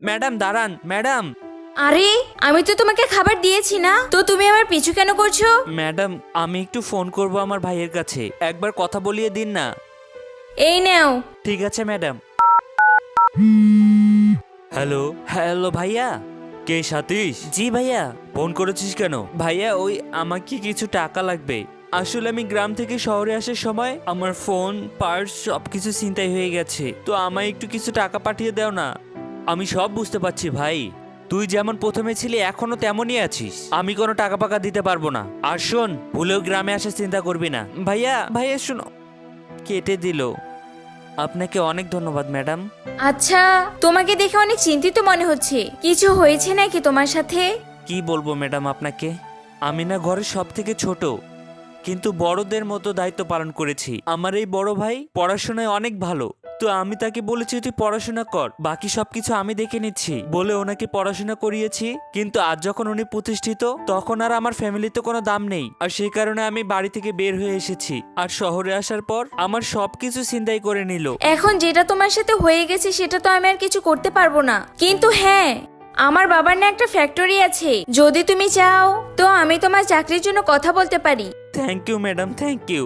Madam দাঁড়ান madam. আরে আমি তো তোমাকে খাবার দিয়েছি না, তো তুমি আমার পিছু কেন করছো? ম্যাডাম আমি একটু ফোন করব আমার ভাইয়ের কাছে, একবার কথা বলিয়ে দিন না। এই নাও। ঠিক আছে ম্যাডাম। হ্যালো হ্যালো ভাইয়া। কে সাতীশ? জি ভাইয়া। ফোন করেছিস কেন? ভাইয়া ওই আমাকে কিছু টাকা লাগবে। আসলে আমি গ্রাম থেকে শহরে আসার সময় আমার ফোন পার্স সবকিছু ছিনতাই হয়ে গেছে, তো আমায় একটু কিছু টাকা পাঠিয়ে দাও না। আমি সব বুঝতে পারছি ভাই, তুই যেমন প্রথমে ছিলি এখনো তেমনই আছিস। আমি কোনো টাকা পাকা দিতে পারবো না। আর শোন, ভুলেও গ্রামে আসার চিন্তা করবি না। ভাইয়া ভাইয়া শোনো। কেটে দিল। আপনাকে অনেক ধন্যবাদ ম্যাডাম। আচ্ছা, তোমাকে দেখে অনেক চিন্তিত মনে হচ্ছে। কিছু হয়েছে নাকি তোমার সাথে? কি বলবো ম্যাডাম আপনাকে, আমি না ঘরের সব থেকে ছোট, কিন্তু বড়দের মতো দায়িত্ব পালন করেছি। আমার এই বড় ভাই পড়াশোনায় অনেক ভালো, তো আমি তাকে বলেছি তুই পড়াশোনা কর, বাকি সবকিছু আমি দেখে নিচ্ছি বলে ওনাকে পড়াশোনা করিয়েছি। কিন্তু আজ যখন উনি প্রতিষ্ঠিত, তখন আর আমার ফ্যামিলিতে কোনো দাম নেই, আর সেই কারণে আমি বাড়ি থেকে বের হয়ে এসেছি। আর শহরে আসার পর আমার সবকিছু ছিনতাই করে নিল। এখন যেটা তোমার সাথে হয়ে গেছে সেটা তো আমি আর কিছু করতে পারবো না, কিন্তু হ্যাঁ, আমার বাবার না একটা ফ্যাক্টরি আছে, যদি তুমি চাও তো আমি তোমার চাকরির জন্য কথা বলতে পারি। Thank you madam, thank you.